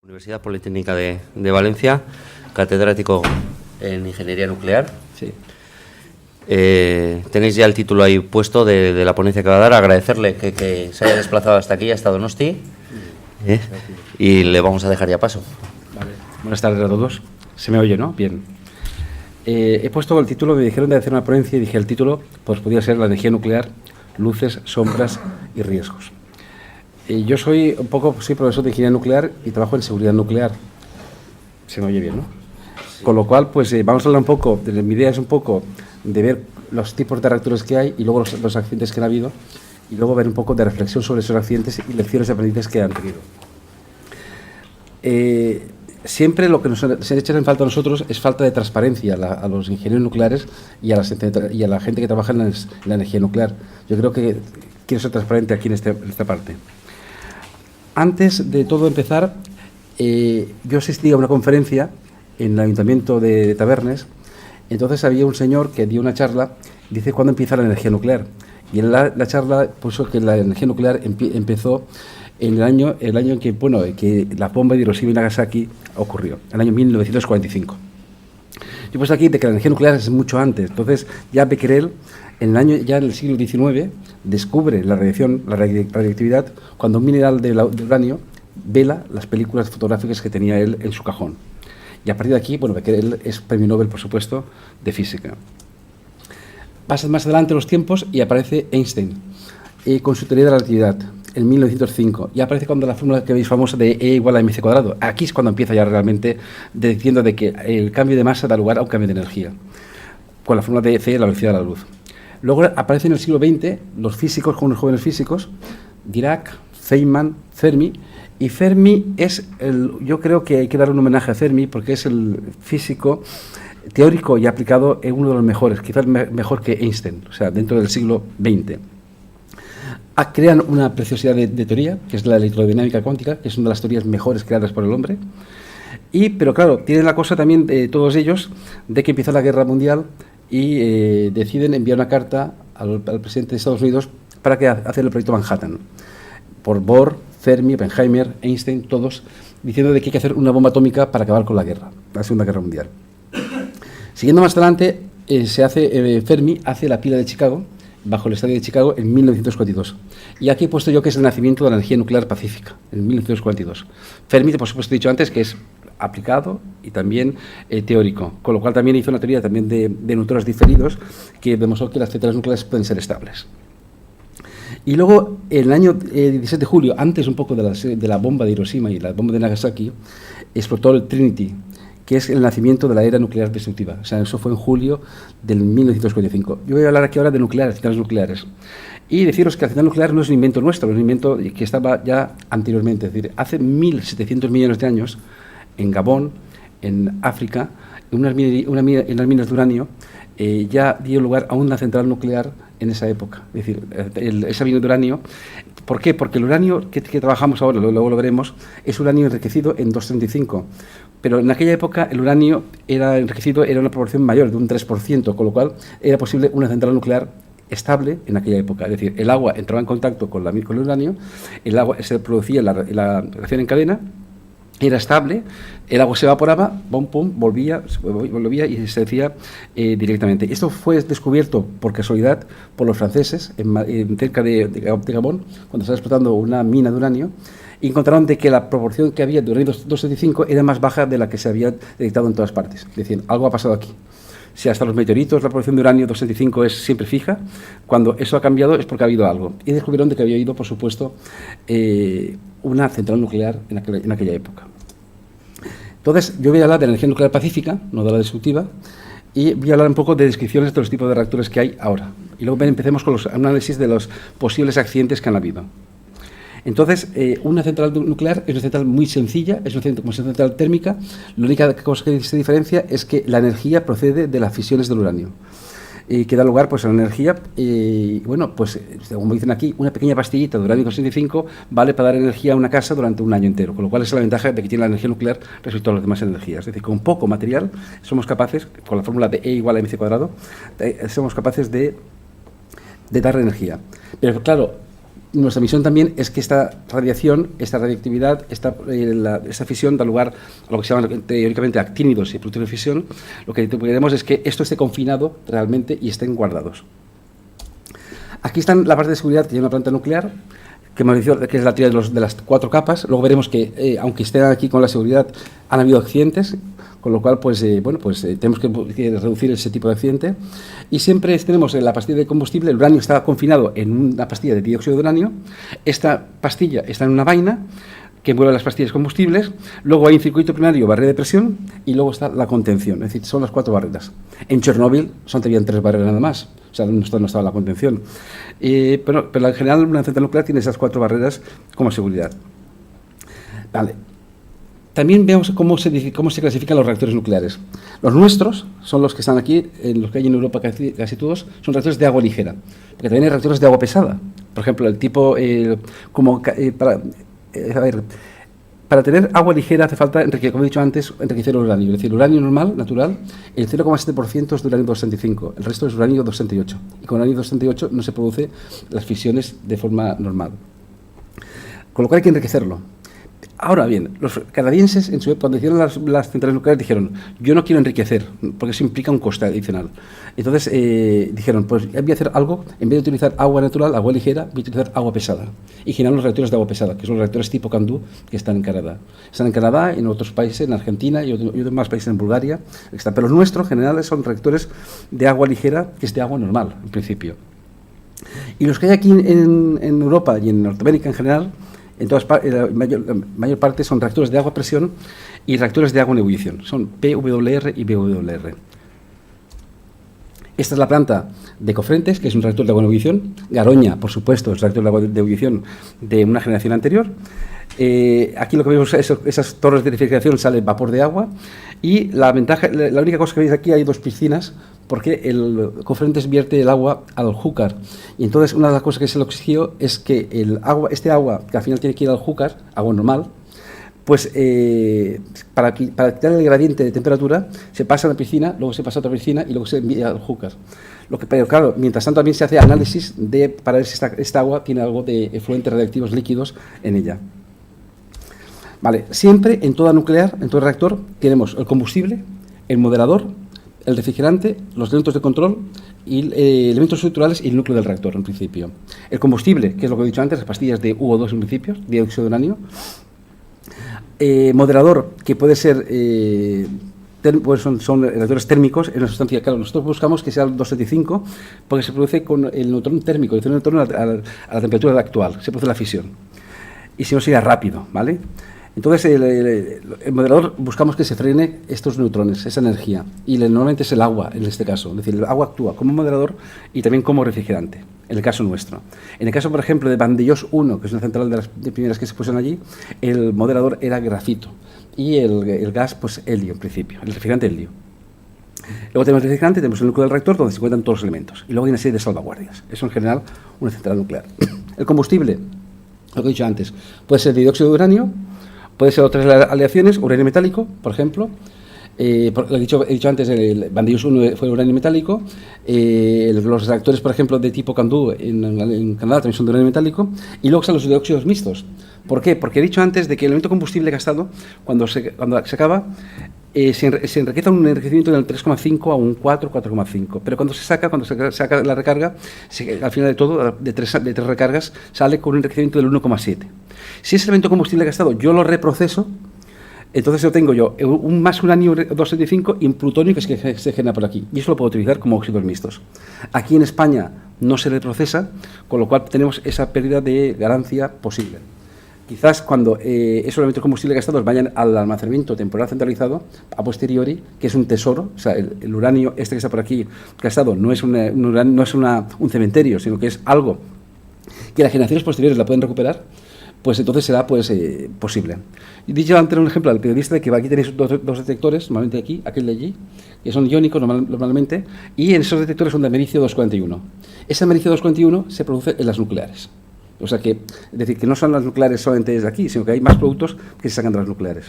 Universidad Politécnica de Valencia, catedrático en Ingeniería Nuclear. Sí. Tenéis ya el título ahí puesto de la ponencia que va a dar. Agradecerle que se haya desplazado hasta aquí, hasta Donosti. Y le vamos a dejar ya paso. Vale. Buenas tardes a todos. ¿Se me oye, no? Bien. He puesto el título, me dijeron de hacer una ponencia y dije el título, pues podría ser la energía nuclear, luces, sombras y riesgos. Yo soy profesor de ingeniería nuclear y trabajo en seguridad nuclear. Se me oye bien, ¿no? Sí. Con lo cual, pues vamos a hablar un poco, mi idea es un poco de ver los tipos de reactores que hay y luego los accidentes que han habido y luego ver un poco de reflexión sobre esos accidentes y lecciones aprendidas que han tenido. Siempre lo que se echa en falta a nosotros es falta de transparencia a los ingenieros nucleares y a la gente que trabaja en la energía nuclear. Yo creo que quiero ser transparente aquí en esta parte. Antes de todo empezar, yo asistí a una conferencia en el Ayuntamiento de Tabernes. Entonces había un señor que dio una charla, dice cuándo empieza la energía nuclear. Y en la charla puso que la energía nuclear empezó en el año en que la bomba de Hiroshima y Nagasaki ocurrió, el año 1945. Yo pues aquí de que la energía nuclear es mucho antes. Entonces ya Becquerel en el siglo XIX descubre la radiactividad cuando un mineral de uranio vela las películas fotográficas que tenía él en su cajón. Y a partir de aquí, Becquerel es premio Nobel, por supuesto, de física. Pasan más adelante los tiempos y aparece Einstein con su teoría de la relatividad en 1905. Y aparece cuando la fórmula que veis famosa de E igual a mc cuadrado. Aquí es cuando empieza ya realmente diciendo de que el cambio de masa da lugar a un cambio de energía, con la fórmula de C, la velocidad de la luz. Luego aparece en el siglo XX los físicos, con unos jóvenes físicos, Dirac, Feynman, Fermi. Y Fermi yo creo que hay que dar un homenaje a Fermi porque es el físico teórico y aplicado, uno de los mejores, quizás mejor que Einstein, o sea, dentro del siglo XX. Crean una preciosidad de teoría, que es la electrodinámica cuántica, que es una de las teorías mejores creadas por el hombre. Pero claro, tienen la cosa también, todos ellos, de que empieza la guerra mundial y deciden enviar una carta al presidente de Estados Unidos para hacer el proyecto Manhattan. Por Bohr, Fermi, Oppenheimer, Einstein, todos, diciendo de que hay que hacer una bomba atómica para acabar con la Segunda Guerra Mundial. Siguiendo más adelante, Fermi hace la pila de Chicago, bajo el estadio de Chicago, en 1942. Y aquí he puesto yo que es el nacimiento de la energía nuclear pacífica, en 1942. Fermi, por supuesto, he dicho antes que es aplicado y también teórico, con lo cual también hizo una teoría también de neutrones diferidos que demostró que las centrales nucleares pueden ser estables. Y luego, en el año 17 de julio, antes un poco de la bomba de Hiroshima y la bomba de Nagasaki, explotó el Trinity, que es el nacimiento de la era nuclear destructiva. O sea, eso fue en julio del 1945. Yo voy a hablar aquí ahora de centrales nucleares. Y deciros que la central nuclear no es un invento nuestro, es un invento que estaba ya anteriormente. Es decir, hace 1.700 millones de años, en Gabón, en África, en las minas de uranio, ya dio lugar a una central nuclear en esa época. Es decir, esa mina de uranio. ¿Por qué? Porque el uranio que trabajamos ahora, luego lo veremos, es uranio enriquecido en 235. Pero en aquella época el uranio era una proporción mayor, de un 3%, con lo cual era posible una central nuclear estable en aquella época. Es decir, el agua entraba en contacto con el uranio, el agua se producía la reacción en cadena, era estable, el agua se evaporaba, volvía y se decía directamente. Esto fue descubierto por casualidad por los franceses cerca de Gabón, cuando estaba explotando una mina de uranio, y encontraron de que la proporción que había de uranio 235 era más baja de la que se había detectado en todas partes. Es decir, algo ha pasado aquí. Si hasta los meteoritos la proporción de uranio 235 es siempre fija, cuando eso ha cambiado es porque ha habido algo. Y descubrieron de que había habido, por supuesto, una central nuclear en aquella época. Entonces, yo voy a hablar de la energía nuclear pacífica, no de la destructiva, y voy a hablar un poco de descripciones de los tipos de reactores que hay ahora. Y luego empecemos con los análisis de los posibles accidentes que han habido. Entonces, una central nuclear es una central muy sencilla, es una central térmica. La única cosa que se diferencia es que la energía procede de las fisiones del uranio, que da lugar pues, a la energía. Como dicen aquí, una pequeña pastillita de uranio 235 vale para dar energía a una casa durante un año entero, con lo cual es la ventaja de que tiene la energía nuclear respecto a las demás energías. Es decir, con poco material somos capaces, con la fórmula de E igual a mc cuadrado, somos capaces de dar energía. Pero claro, nuestra misión también es que esta radiación, esta radioactividad, esta fisión da lugar a lo que se llaman teóricamente actínidos y productos de fisión. Lo que queremos es que esto esté confinado realmente y estén guardados. Aquí está la parte de seguridad que tiene una planta nuclear, que es la teoría de las 4 capas. Luego veremos que, aunque estén aquí con la seguridad, han habido accidentes, con lo cual tenemos que reducir ese tipo de accidente. Y siempre tenemos en la pastilla de combustible, el uranio está confinado en una pastilla de dióxido de uranio, esta pastilla está en una vaina que envuelve las pastillas combustibles, luego hay un circuito primario, barrera de presión, y luego está la contención, es decir, son las 4 barreras. En Chernóbil tenían 3 barreras nada más, o sea, no estaba la contención. Pero en general una central nuclear tiene esas 4 barreras como seguridad. Vale. También veamos cómo se clasifican los reactores nucleares. Los nuestros son los que están aquí, los que hay en Europa casi todos, son reactores de agua ligera, porque también hay reactores de agua pesada. Por ejemplo, el tipo, para tener agua ligera hace falta, como he dicho antes, enriquecer el uranio. Es decir, el uranio normal, natural, el 0,7% es de uranio 235, el resto es uranio 238. Y con uranio 238 no se producen las fisiones de forma normal. Con lo cual hay que enriquecerlo. Ahora bien, los canadienses, en su época, cuando hicieron las centrales nucleares, dijeron, yo no quiero enriquecer, porque eso implica un coste adicional. Entonces dijeron, pues voy a hacer algo, en vez de utilizar agua natural, agua ligera, voy a utilizar agua pesada. Y generaron los reactores de agua pesada, que son los reactores tipo CANDU, que están en Canadá. Están en Canadá, en otros países, en Argentina y otros más países, en Bulgaria. Pero los nuestros, generales, son reactores de agua ligera, que es de agua normal, en principio. Y los que hay aquí en Europa y en Norteamérica en general, la mayor parte son reactores de agua a presión y reactores de agua en ebullición. Son PWR y BWR. Esta es la planta de Cofrentes, que es un reactor de agua en ebullición. Garoña, por supuesto, es un reactor de agua de ebullición de una generación anterior. Aquí lo que vemos es esas torres de refrigeración, sale vapor de agua. Y la única cosa que veis aquí, hay 2 piscinas, porque el Cofrentes vierte el agua al Júcar. Y entonces una de las cosas que se le exigió es que este agua, que al final tiene que ir al Júcar, agua normal, pues para quitar el gradiente de temperatura, se pasa a la piscina, luego se pasa a otra piscina y luego se envía al Júcar. Pero claro, mientras tanto también se hace análisis para ver si esta agua tiene algo de efluentes radiactivos líquidos en ella. Vale, siempre en toda nuclear, en todo reactor, tenemos el combustible, el moderador, el refrigerante, los elementos de control y elementos estructurales y el núcleo del reactor, en principio. El combustible, que es lo que he dicho antes, las pastillas de UO2 en principio, dióxido de uranio. Moderador, que puede ser, son reactores térmicos en una sustancia. Claro, nosotros buscamos que sea el 275 porque se produce con el neutrón térmico, el neutrón a la temperatura actual, se produce la fisión. Y si no, sería rápido, ¿vale? Entonces, el moderador buscamos que se frene estos neutrones, esa energía. Y normalmente es el agua, en este caso. Es decir, el agua actúa como moderador y también como refrigerante, en el caso nuestro. En el caso, por ejemplo, de Vandellós 1, que es una central de las primeras que se pusieron allí, el moderador era grafito. Y el gas, pues helio, en principio, el refrigerante helio. Luego tenemos el refrigerante, tenemos el núcleo del reactor, donde se encuentran todos los elementos. Y luego hay una serie de salvaguardias. Eso, en general, una central nuclear. El combustible, lo que he dicho antes, puede ser dióxido de uranio, puede ser otras aleaciones, uranio metálico, por ejemplo. Lo he dicho antes, el Vandellós 1 fue uranio metálico. Los reactores, por ejemplo, de tipo CANDU en Canadá también son de uranio metálico. Y luego están los dióxidos mixtos. ¿Por qué? Porque he dicho antes de que el elemento combustible gastado, cuando se acaba, se enriquece un enriquecimiento del 3,5 a un 4, 4,5. Pero cuando se saca la recarga, al final de todo, de tres recargas, sale con un enriquecimiento del 1,7. Si ese elemento combustible gastado yo lo reproceso, entonces yo tengo un más uranio 275 y un plutonio que se genera por aquí. Y eso lo puedo utilizar como óxidos mixtos. Aquí en España no se reprocesa, con lo cual tenemos esa pérdida de ganancia posible. Quizás cuando esos elementos combustibles gastados vayan al almacenamiento temporal centralizado, a posteriori, que es un tesoro, o sea, el uranio este que está por aquí gastado no es un cementerio, sino que es algo que las generaciones posteriores la pueden recuperar, pues entonces será posible. Y dicho antes un ejemplo al periodista de que aquí tenéis dos detectores, normalmente aquí, aquel de allí, que son iónicos normalmente, y en esos detectores son de americio 241. Ese americio 241 se produce en las nucleares. O sea que, es decir, que no son las nucleares solamente desde aquí, sino que hay más productos que se sacan de las nucleares.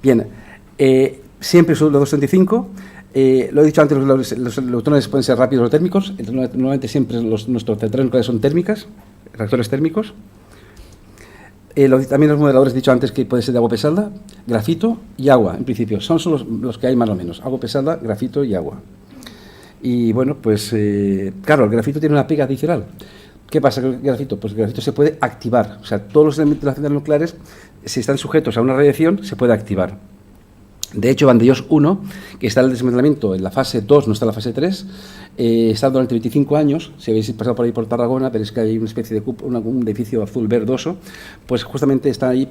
Bien, siempre son los 235. Lo he dicho antes, los neutrones pueden ser rápidos o térmicos. Normalmente siempre nuestros centrales nucleares son térmicas, reactores térmicos. También los modeladores he dicho antes que puede ser de agua pesada, grafito y agua, en principio. Son los que hay más o menos, agua pesada, grafito y agua. Y bueno, pues claro, el grafito tiene una pega adicional. ¿Qué pasa con el grafito? Pues el grafito se puede activar. O sea, todos los elementos de las centrales nucleares, si están sujetos a una radiación, se puede activar. De hecho, Vandellós 1, que está en el desmantelamiento en la fase 2, no está en la fase 3, está durante 25 años. Si habéis pasado por ahí por Tarragona, veréis que hay una especie de un edificio azul verdoso, pues justamente está ahí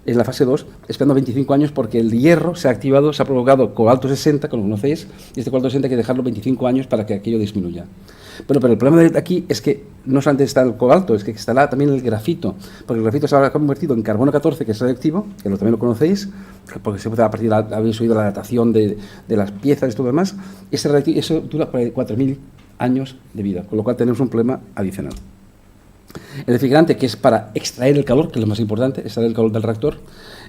en la fase 2, esperando 25 años porque el hierro se ha activado, se ha provocado cobalto 60, como lo conocéis, y este cobalto 60 hay que dejarlo 25 años para que aquello disminuya. Bueno, pero el problema de aquí es que no solamente está el cobalto, es que estará también el grafito, porque el grafito se ha convertido en carbono 14, que es radioactivo, que también lo conocéis, porque se puede a partir de habéis oído la datación de las piezas y todo lo demás, y eso dura 4.000 años de vida, con lo cual tenemos un problema adicional. El refrigerante, que es para extraer el calor, que es lo más importante, extraer el calor del reactor,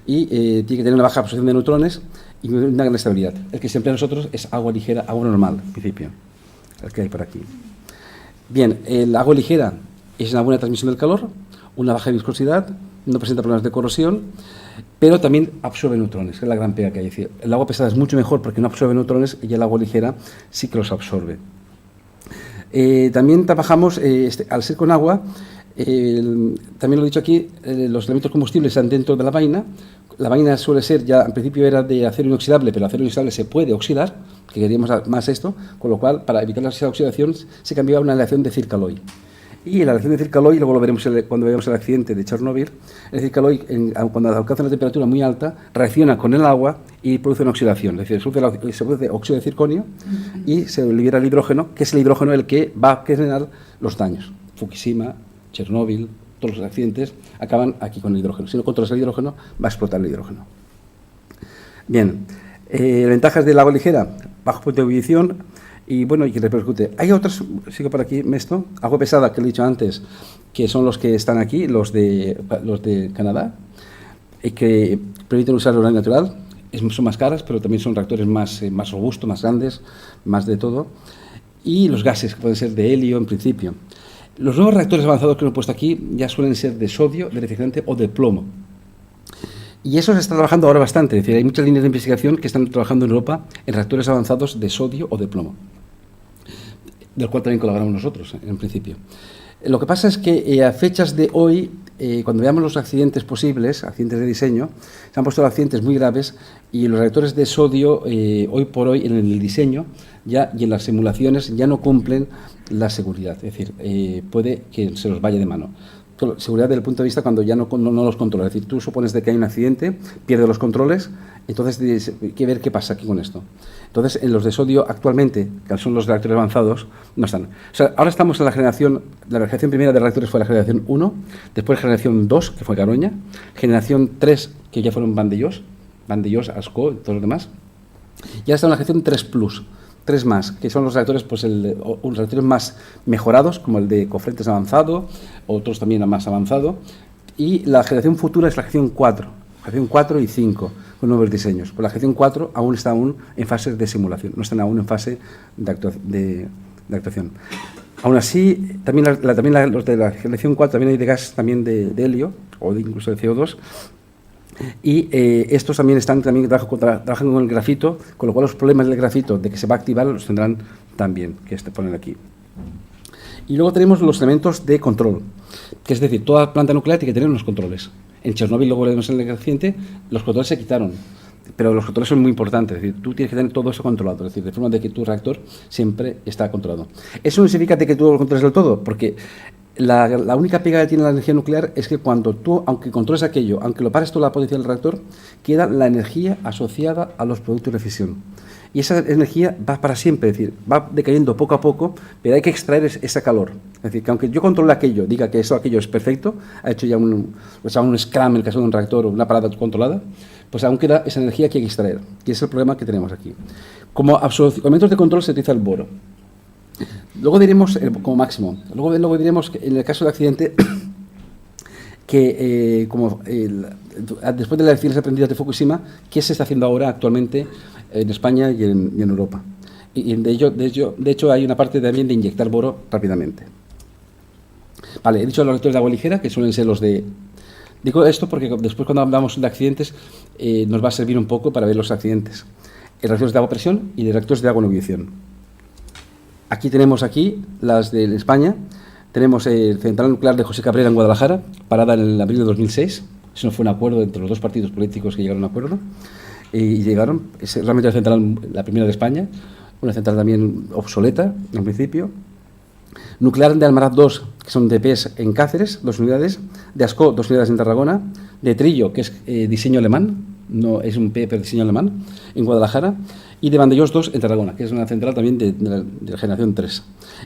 y tiene que tener una baja absorción de neutrones y una gran estabilidad. El que se emplea nosotros es agua ligera, agua normal, en principio, el que hay por aquí. Bien, el agua ligera es una buena transmisión del calor, una baja viscosidad, no presenta problemas de corrosión, pero también absorbe neutrones, que es la gran pega que hay. Es decir, el agua pesada es mucho mejor porque no absorbe neutrones y el agua ligera sí que los absorbe. También trabajamos, al ser con agua, también lo he dicho aquí, los elementos combustibles están dentro de la vaina. La vaina suele ser, ya al principio era de acero inoxidable, pero el acero inoxidable se puede oxidar, que queríamos más esto, con lo cual, para evitar esa oxidación, se cambiaba a una aleación de Circaloy. Y la aleación de Circaloy, luego lo veremos cuando veamos el accidente de Chernóbil, el Circaloy, cuando alcanza una temperatura muy alta, reacciona con el agua y produce una oxidación, es decir, se produce óxido de circonio y se libera el hidrógeno, que es el hidrógeno el que va a generar los daños. Fukushima, Chernóbil, todos los accidentes acaban aquí con el hidrógeno. Si no controlas el hidrógeno, va a explotar el hidrógeno. Bien, ventajas del agua ligera, bajo punto de ebullición y bueno, y que repercute. Hay otros, sigo por aquí, esto, agua pesada, que lo he dicho antes, que son los que están aquí, los de Canadá, y que permiten usar el uranio natural. Son más caras, pero también son reactores más robustos, más grandes, más de todo. Y los gases, que pueden ser de helio en principio. Los nuevos reactores avanzados que hemos puesto aquí ya suelen ser de sodio, de refrigerante o de plomo. Y eso se está trabajando ahora bastante. Es decir, hay muchas líneas de investigación que están trabajando en Europa en reactores avanzados de sodio o de plomo, del cual también colaboramos nosotros, en principio. Lo que pasa es que a fechas de hoy, cuando veamos los accidentes posibles, accidentes de diseño, se han puesto accidentes muy graves y los reactores de sodio, hoy por hoy, en el diseño y en las simulaciones, ya no cumplen la seguridad. Es decir, puede que se los vaya de mano. Seguridad desde el punto de vista cuando ya no los controla. Es decir, tú supones de que hay un accidente, pierdes los controles, entonces hay que ver qué pasa aquí con esto. Entonces, en los de sodio actualmente, que son los reactores avanzados, no están. O sea, ahora estamos en la generación primera de reactores fue la generación 1, después generación 2, que fue Garoña, generación 3, que ya fueron Vandellós, Ascó y todos los demás, y ahora está en la generación 3 Plus. 3 más, que son los reactores, pues los reactores más mejorados, como el de Cofrentes avanzado, otros también más avanzado, y la generación futura es la generación 4 y 5, con nuevos diseños. Pues la generación 4 aún está en fase de simulación, no están aún en fase de actuación. Aún así, también los de la generación 4 también hay de gas también de helio, o incluso de CO2, y estos también trabajan con el grafito, con lo cual los problemas del grafito de que se va a activar los tendrán también, que ponen aquí. Y luego tenemos los elementos de control, que es decir, toda planta nuclear tiene que tener unos controles. En Chernóbil, luego veremos en el accidente, los controles se quitaron, pero los controles son muy importantes, es decir, tú tienes que tener todo eso controlado, es decir, de forma de que tu reactor siempre está controlado. Eso no significa que tú lo controles del todo, porque la única pega que tiene la energía nuclear es que cuando tú, aunque controles aquello, aunque lo pares toda la potencia del reactor, queda la energía asociada a los productos de fisión. Y esa energía va para siempre, es decir, va decayendo poco a poco, pero hay que extraer ese calor. Es decir, que aunque yo controle aquello, diga que aquello es perfecto, ha hecho ya un scrum en el caso de un reactor o una parada controlada, pues aún queda esa energía que hay que extraer. Y ese es el problema que tenemos aquí. Como elementos de control se utiliza el boro. Luego diremos, como máximo, luego diremos que en el caso del accidente, que después de las lecciones aprendidas de Fukushima, ¿qué se está haciendo ahora actualmente en España y en Europa. Y de hecho hay una parte también de inyectar boro rápidamente. Vale, he dicho los reactores de agua ligera, que suelen ser los de... Digo esto porque después cuando hablamos de accidentes nos va a servir un poco para ver los accidentes. Reactores de agua a presión y de reactores de agua en ebullición. Aquí tenemos las de España. Tenemos el central nuclear de José Cabrera en Guadalajara, parada en el abril de 2006. Eso no fue un acuerdo entre los dos partidos políticos que llegaron a un acuerdo. Y llegaron, es realmente la central, la primera de España, una central también obsoleta al principio. Nuclear de Almaraz 2, que son de PES en Cáceres, 2 unidades. De Ascó, 2 unidades en Tarragona. De Trillo, que es diseño alemán, no es un P, pero diseño alemán, en Guadalajara. Y de Vandellós 2 en Tarragona, que es una central también de la generación 3.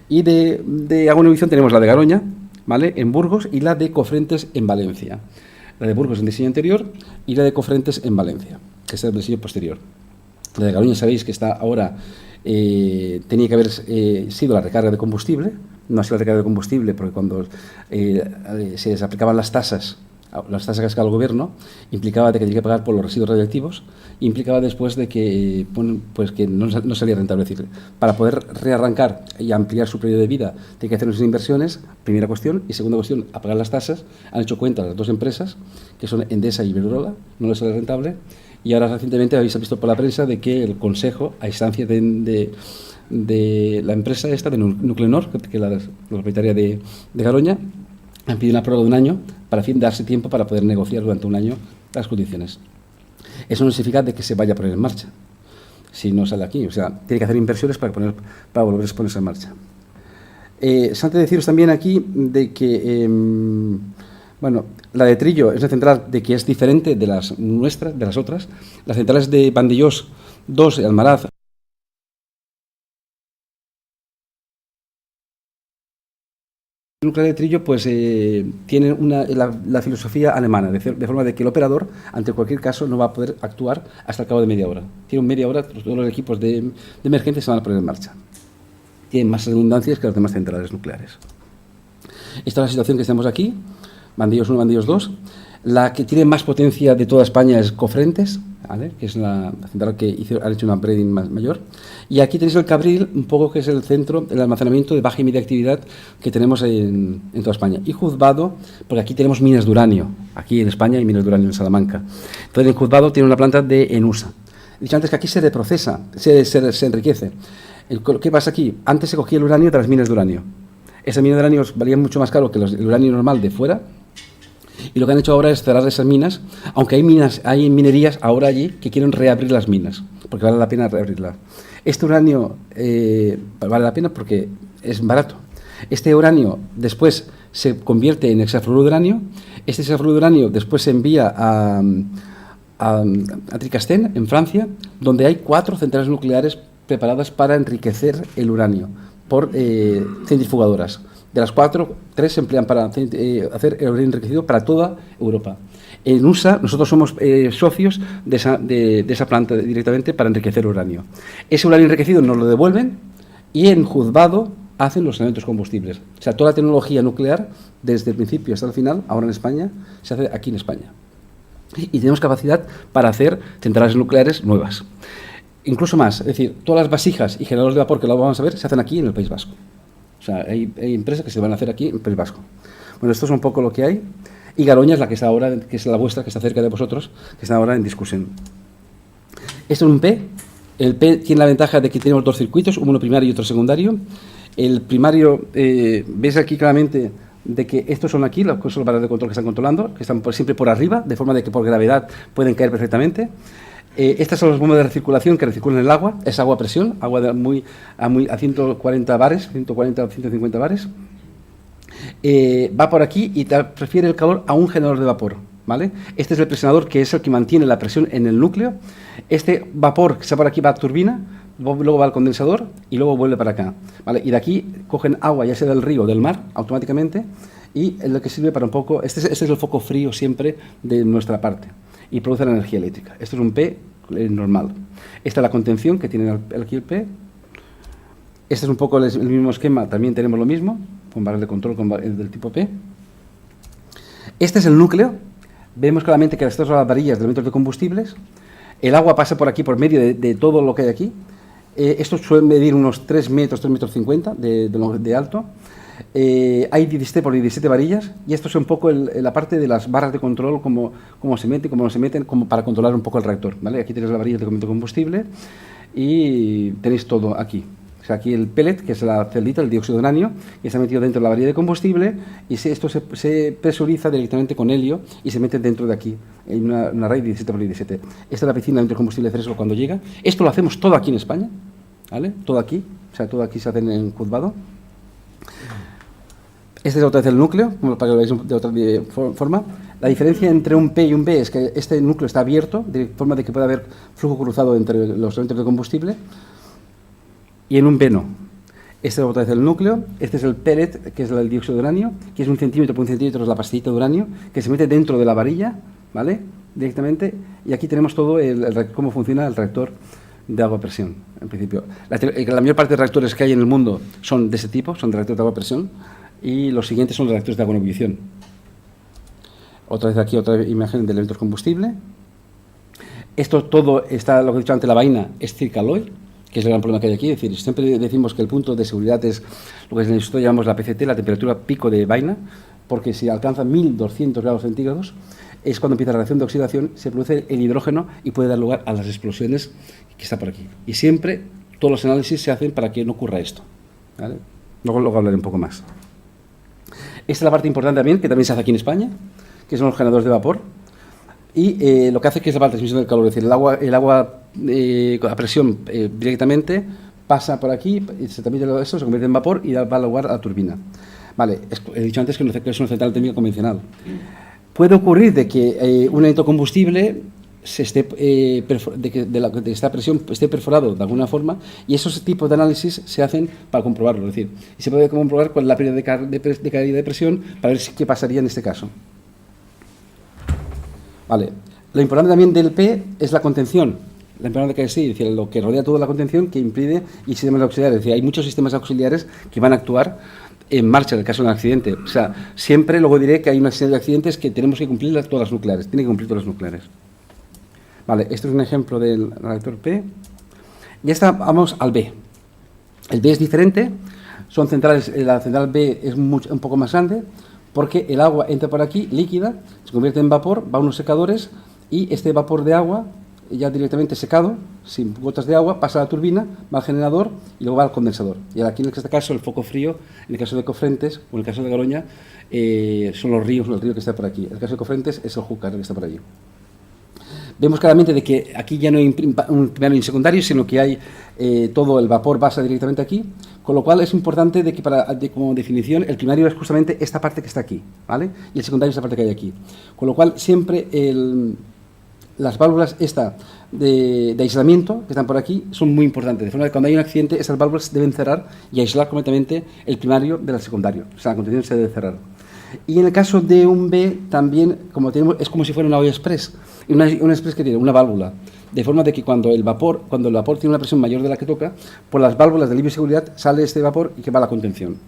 Y de agua en ebullición tenemos la de Garoña, ¿vale?, en Burgos, y la de Cofrentes en Valencia. La de Burgos en diseño anterior y la de Cofrentes en Valencia, que es el diseño posterior. La de Garoña sabéis que está ahora, tenía que haber sido la recarga de combustible, no ha sido la recarga de combustible porque cuando se les aplicaban las tasas que sacaba el gobierno, implicaba de que tenía que pagar por los residuos radioactivos, implicaba después de que, pues que no salía rentable. Es decir, para poder rearrancar y ampliar su periodo de vida, tiene que hacer unas inversiones, primera cuestión, y segunda cuestión, a pagar las tasas. Han hecho cuenta las dos empresas, que son Endesa y Iberdrola, no les sale rentable, y ahora recientemente habéis visto por la prensa de que el Consejo, a instancia de la empresa esta, de Nuclenor, que es la propietaria de Garoña, han pedido una prórroga de un año para fin darse tiempo para poder negociar durante un año las condiciones. Eso no significa de que se vaya a poner en marcha, si no sale aquí. O sea, tiene que hacer inversiones para volver a ponerse en marcha. Es antes de deciros también aquí de que, bueno, la de Trillo es una central de que es diferente de las nuestras, de las otras. Las centrales de Vandellós 2, Almaraz, el nuclear de Trillo pues tiene la filosofía alemana, de forma de que el operador, ante cualquier caso, no va a poder actuar hasta el cabo de media hora. Tiene media hora, todos los equipos de emergencia se van a poner en marcha. Tienen más redundancias que las demás centrales nucleares. Esta es la situación que tenemos aquí, Vandellós 1, Vandellós 2. La que tiene más potencia de toda España es Cofrentes, ¿vale?, que es la central que han hecho un upgrading mayor. Y aquí tenéis el Cabril, un poco que es el centro, el almacenamiento de baja y media actividad que tenemos en toda España. Y Juzbado, porque aquí tenemos minas de uranio. Aquí en España hay minas de uranio en Salamanca. Entonces, en Juzbado tiene una planta de ENUSA. He dicho antes que aquí se reprocesa, se enriquece. ¿Qué pasa aquí? Antes se cogía el uranio de las minas de uranio. Esas minas de uranio valían mucho más caro que el uranio normal de fuera. Y lo que han hecho ahora es cerrar esas minas, aunque hay minerías ahora allí que quieren reabrir las minas, porque vale la pena reabrirlas. Este uranio vale la pena porque es barato. Este uranio después se convierte en hexafluoruro de uranio. Este hexafluoruro de uranio después se envía a Tricastin, en Francia, donde hay 4 centrales nucleares preparadas para enriquecer el uranio por centrifugadoras. De las 4, 3 se emplean para hacer el uranio enriquecido para toda Europa. En USA, nosotros somos socios de esa planta directamente para enriquecer uranio. Ese uranio enriquecido nos lo devuelven y en Juzbado hacen los elementos combustibles. O sea, toda la tecnología nuclear, desde el principio hasta el final, ahora en España, se hace aquí en España. Y tenemos capacidad para hacer centrales nucleares nuevas. Incluso más, es decir, todas las vasijas y generadores de vapor que lo vamos a ver se hacen aquí en el País Vasco. O sea, hay empresas que se van a hacer aquí en el País Vasco. Bueno, esto es un poco lo que hay. Y Garoña es la que está ahora, que es la vuestra, que está cerca de vosotros, que está ahora en discusión. Esto es un P. El P tiene la ventaja de que tenemos 2 circuitos, uno primario y otro secundario. El primario, ves aquí claramente de que estos son aquí, los barras de control que están controlando, que están siempre por arriba, de forma de que por gravedad pueden caer perfectamente. Estas son las bombas de recirculación que recirculan el agua, es agua a presión, agua a 140 bares, 140 o 150 bares. Va por aquí y transfiere el calor a un generador de vapor, ¿vale? Este es el presionador, que es el que mantiene la presión en el núcleo. Este vapor que está por aquí va a turbina, luego va al condensador y luego vuelve para acá, ¿vale? Y de aquí cogen agua, ya sea del río o del mar, automáticamente, y es lo que sirve para un poco... Este es el foco frío siempre de nuestra parte, y produce la energía eléctrica. Esto es un P normal. Esta es la contención que tiene aquí el P. Este es un poco el mismo esquema, también tenemos lo mismo, con barras de control del tipo P. Este es el núcleo. Vemos claramente que estas son las varillas de elementos de combustibles. El agua pasa por aquí, por medio de todo lo que hay aquí. Estos suelen medir unos 3 metros, 3,50 metros de alto. Hay 17 por 17 varillas, y esto es un poco la parte de las barras de control, cómo se meten, cómo no se meten, como para controlar un poco el reactor, ¿vale? Aquí tenéis la varilla de combustible y tenéis todo aquí. O sea, aquí el pellet, que es la celdita, el dióxido de uranio, que está metido dentro de la varilla de combustible, y esto se presuriza directamente con helio y se mete dentro de aquí, en una raíz de 17 por 17. Esta es la piscina de combustible fresco cuando llega. Esto lo hacemos todo aquí en España, ¿vale? Todo aquí, o sea, todo aquí se hace en Cuzbado. Este es otra vez el núcleo, para que lo veáis de otra forma. La diferencia entre un P y un B es que este núcleo está abierto, de forma de que pueda haber flujo cruzado entre los elementos de combustible, y en un B no. Este es otra vez el núcleo, este es el pellet, que es el dióxido de uranio, que es 1 centímetro por 1 centímetro, es la pastillita de uranio, que se mete dentro de la varilla, ¿vale? Directamente, y aquí tenemos todo cómo funciona el reactor de agua a presión, en principio. La mayor parte de reactores que hay en el mundo son de ese tipo, son de reactores de agua a presión, y los siguientes son los reactores de agua en ebullición. Otra vez aquí, otra imagen de elementos combustible. Esto todo está, lo que he dicho antes, la vaina es circaloid, que es el gran problema que hay aquí. Es decir, siempre decimos que el punto de seguridad es lo que nosotros llamamos la PCT, la temperatura pico de vaina, porque si alcanza 1200 grados centígrados, es cuando empieza la reacción de oxidación, se produce el hidrógeno y puede dar lugar a las explosiones que está por aquí. Y siempre todos los análisis se hacen para que no ocurra esto, ¿vale? Luego hablaré un poco más. Esta es la parte importante también, que también se hace aquí en España, que son los generadores de vapor. Y lo que hace que es la transmisión del calor, es decir, el agua a presión directamente pasa por aquí, se transmite eso, se convierte en vapor y da lugar a la turbina. Vale, he dicho antes que es una central térmica convencional. Puede ocurrir de que un elemento combustible de esta presión esté perforado de alguna forma, y esos tipos de análisis se hacen para comprobarlo, es decir, y se puede comprobar con la pérdida de caída de presión para ver qué pasaría en este caso. Vale. Lo importante también del P es la contención, la importante que es decir, lo que rodea toda la contención que impide y sistemas auxiliares. Es decir, hay muchos sistemas auxiliares que van a actuar en marcha en el caso de un accidente. O sea, siempre luego diré que hay una serie de accidentes que tenemos que cumplir todas las nucleares, tienen que cumplir todas las nucleares. Vale, este es un ejemplo del reactor P. Y esta, vamos al B. El B es diferente, son centrales, la central B es un poco más grande, porque el agua entra por aquí, líquida, se convierte en vapor, va a unos secadores, y este vapor de agua, ya directamente secado, sin gotas de agua, pasa a la turbina, va al generador y luego va al condensador. Y aquí en este caso el foco frío, en el caso de Cofrentes o en el caso de Garoña, son los ríos, el río que está por aquí. En el caso de Cofrentes es el Júcar que está por allí. Vemos claramente de que aquí ya no hay un primario y un secundario, sino que hay todo el vapor pasa directamente aquí, con lo cual es importante de que como definición el primario es justamente esta parte que está aquí, ¿vale? Y el secundario es esta parte que hay aquí. Con lo cual siempre las válvulas de aislamiento que están por aquí son muy importantes, de forma que cuando hay un accidente esas válvulas deben cerrar y aislar completamente el primario del secundario, o sea, la contención se debe cerrar. Y en el caso de un B también, como tenemos, es como si fuera una olla express, una express que tiene una válvula, de forma de que cuando el vapor tiene una presión mayor de la que toca, por las válvulas de alivio y seguridad sale este vapor y que va a la contención.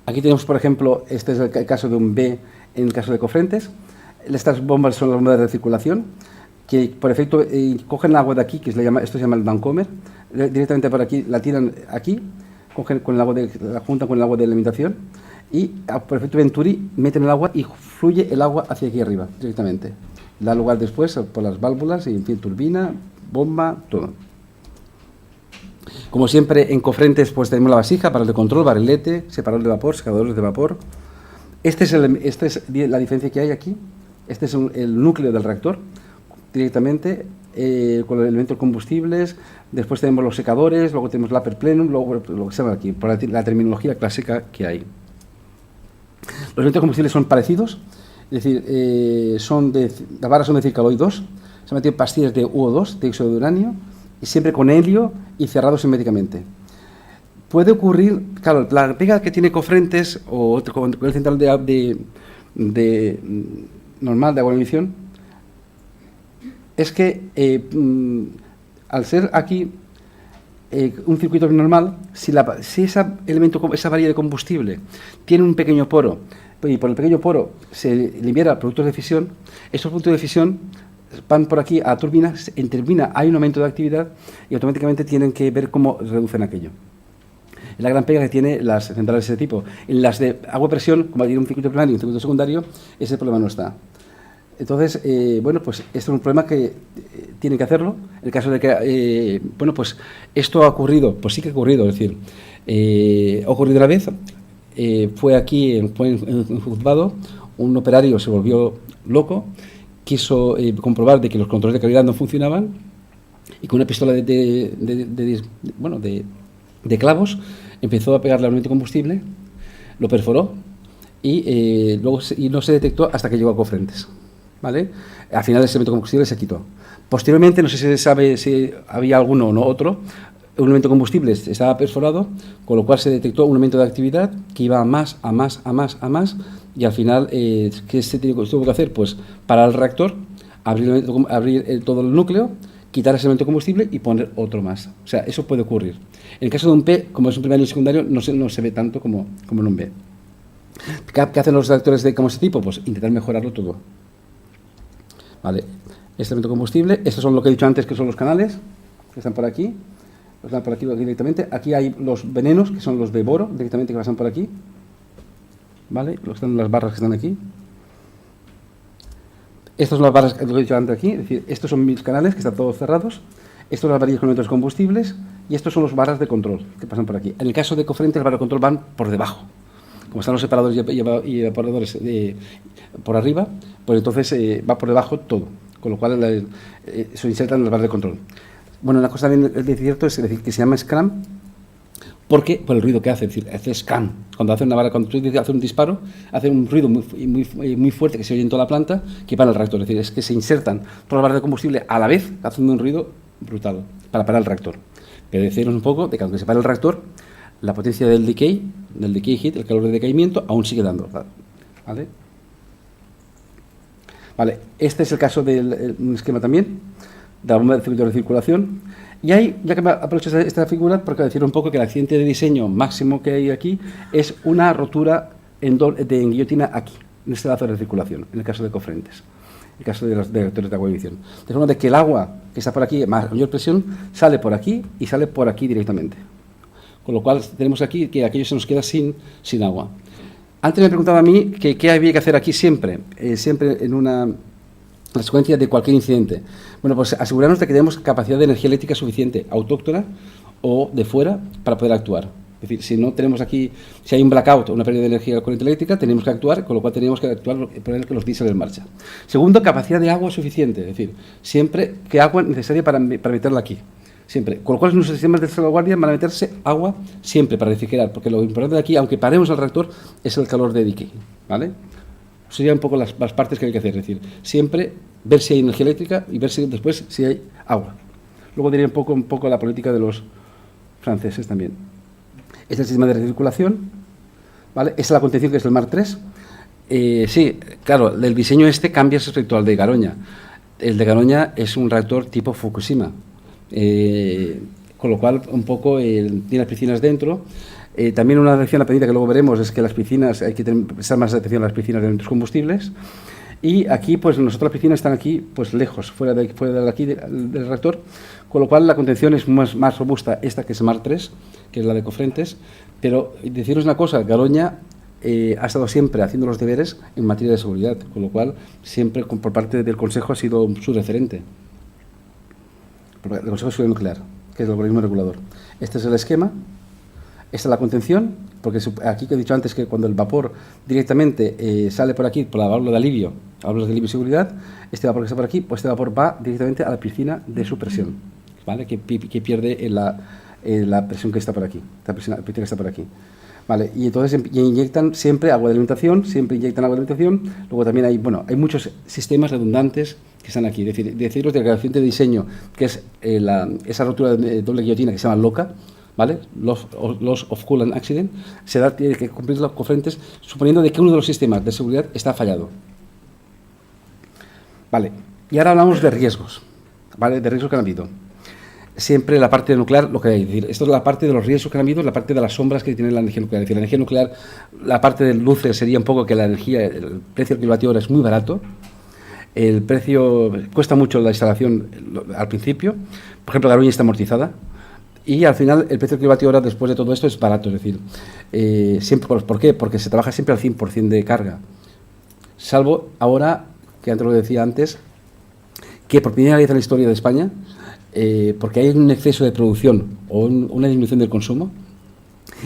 Aquí tenemos, por ejemplo, este es el caso de un B en el caso de Cofrentes. Estas bombas son las bombas de recirculación, que por efecto cogen el agua de aquí, esto se llama el Vancomer, directamente por aquí, la tiran aquí, cogen con el agua la juntan con el agua de alimentación, y por efecto Venturi meten el agua y fluye el agua hacia aquí arriba, directamente. Da lugar después por las válvulas, y en fin, turbina, bomba, todo. Como siempre, en Cofrentes pues tenemos la vasija, paral de control, barrilete, separador de vapor, secadores de vapor. Esta es la diferencia que hay aquí. Este es el núcleo del reactor, directamente, con los elementos combustibles. Después tenemos los secadores, luego tenemos el upper plenum, luego lo que se llama aquí, por la terminología clásica que hay. Los elementos combustibles son parecidos, es decir, las barras son de Circaloid 2, se han metido pastillas de UO2, dióxido de uranio, y siempre con helio y cerrados herméticamente. Puede ocurrir, claro, la pega que tiene Cofrentes o con el central normal de agua de emisión es que al ser aquí un circuito normal, si esa varilla de combustible tiene un pequeño poro y por el pequeño poro se libera productos de fisión, esos productos de fisión van por aquí a turbinas, en turbina hay un aumento de actividad y automáticamente tienen que ver cómo reducen aquello. Es la gran pega que tiene las centrales de ese tipo. En las de agua a presión, como hay un circuito primario y un circuito secundario, ese problema no está. Entonces, bueno, pues esto es un problema que tienen que hacerlo. En el caso de que, bueno, pues esto ha ocurrido, pues sí que ha ocurrido, es decir, ha ocurrido una vez, fue aquí, fue en juzgado, un operario se volvió loco, quiso comprobar de que los controles de calidad no funcionaban y con una pistola de clavos empezó a pegarle al elemento de combustible, lo perforó y luego no se detectó hasta que llegó a Cofrentes, ¿vale? Al final ese elemento de combustible se quitó. Posteriormente, no sé si se sabe si había alguno o no otro, un elemento de combustible estaba perforado, con lo cual se detectó un aumento de actividad que iba a más, y al final, ¿qué se tuvo que hacer? Pues parar el reactor, abrir todo el núcleo, quitar ese elemento de combustible y poner otro más. O sea, eso puede ocurrir. En el caso de un P, como es un primario y un secundario, no se ve tanto como en un B. ¿Qué hacen los reactores de como ese tipo? Pues intentar mejorarlo todo. Vale. Este elemento de combustible, estos son lo que he dicho antes, que son los canales, que están por aquí. Están por aquí directamente. Aquí hay los venenos, que son los de boro, directamente que pasan por aquí. ¿Vale? Están las barras que están aquí. Estas son las barras que he dicho antes aquí, es decir, estos son mis canales que están todos cerrados, estos son las varillas con elementos combustibles y estos son los barras de control que pasan por aquí. En el caso de Cofrentes, las barras de control van por debajo. Como están los separadores y evaporadores por arriba, pues entonces va por debajo todo, con lo cual se insertan las barras de control. Bueno, una cosa también es cierto es decir, que se llama SCRAM porque por el ruido que hace, es decir, hace scan. Cuando hace una barra, cuando hace un disparo, hace un ruido muy fuerte que se oye en toda la planta que para el reactor. Es decir, es que se insertan todas las barras de combustible a la vez, haciendo un ruido brutal para parar el reactor. Pero deciros un poco de que aunque se pare el reactor, la potencia del decay heat, el calor de decaimiento, aún sigue dando. ¿Vale? Vale, este es el caso de un esquema también, de la bomba de circuito de circulación. Y ahí, ya que me aprovecho esta figura, porque decir un poco que el accidente de diseño máximo que hay aquí es una rotura en guillotina aquí, en este lazo de circulación, en el caso de Cofrentes, en el caso de los reactores de agua y ebullición. De forma de que el agua que está por aquí, mayor presión, sale por aquí y sale por aquí directamente. Con lo cual tenemos aquí que aquello se nos queda sin agua. Antes me preguntaba a mí que qué había que hacer aquí siempre en la secuencia de cualquier incidente. Bueno, pues asegurarnos de que tenemos capacidad de energía eléctrica suficiente, autóctona o de fuera, para poder actuar. Es decir, si no tenemos aquí, si hay un blackout o una pérdida de energía de la corriente eléctrica, tenemos que actuar, con lo cual tenemos que actuar, poner los diésel en marcha. Segundo, capacidad de agua suficiente, es decir, siempre que agua necesaria para meterla aquí. Siempre. Con lo cual, nuestros sistemas de salvaguardia van a meterse agua siempre para refrigerar, porque lo importante de aquí, aunque paremos el reactor, es el calor de decay, ¿vale? Serían un poco las partes que hay que hacer, es decir, siempre ver si hay energía eléctrica y ver después si hay agua. Luego diré un poco la política de los franceses también. Este es el sistema de recirculación, ¿vale? Esta es la contención, que es el Mar 3. Sí, claro, el diseño cambia respecto al de Garoña. El de Garoña es un reactor tipo Fukushima, con lo cual un poco tiene las piscinas dentro. También una lección aprendida que luego veremos es que las piscinas, hay que prestar más atención a las piscinas de elementos combustibles. Y aquí, pues nosotros las piscinas están aquí, pues lejos, fuera de aquí del reactor, con lo cual la contención es más robusta, esta que es Mar 3, que es la de Cofrentes. Pero deciros una cosa, Garoña ha estado siempre haciendo los deberes en materia de seguridad, con lo cual siempre por parte del Consejo ha sido su referente. El Consejo de Seguridad Nuclear, que es el organismo regulador. Este es el esquema. Esta es la contención, porque aquí que he dicho antes que cuando el vapor directamente sale por aquí, por la válvula de alivio, válvulas de alivio y seguridad, este vapor que está por aquí, pues este vapor va directamente a la piscina de supresión, ¿vale? Que pierde la presión que está por aquí, la presión que está por aquí. Vale, y entonces inyectan siempre agua de alimentación, luego también hay muchos sistemas redundantes que están aquí, es decir, deciros del accidente de diseño, que es esa rotura de doble guillotina que se llama LOCA, ¿vale? Loss of Coolant Accident, tiene que cumplir los Cofrentes, suponiendo de que uno de los sistemas de seguridad está fallado. Vale, y ahora hablamos de riesgos, ¿vale? De riesgos que han habido. Siempre la parte nuclear, lo que hay, es decir, esto es la parte de los riesgos que han habido, la parte de las sombras que tiene la energía nuclear. Es decir, la energía nuclear, la parte del luce sería un poco que el precio del kilovatio hora es muy barato. el precio cuesta mucho la instalación al principio. Por ejemplo, Garoña está amortizada y al final el precio kilovatio hora después de todo esto es barato. Es decir, siempre, ¿por qué? Porque se trabaja siempre al 100% de carga. Salvo ahora, que antes lo decía antes, que por primera vez en la historia de España, porque hay un exceso de producción o una disminución del consumo,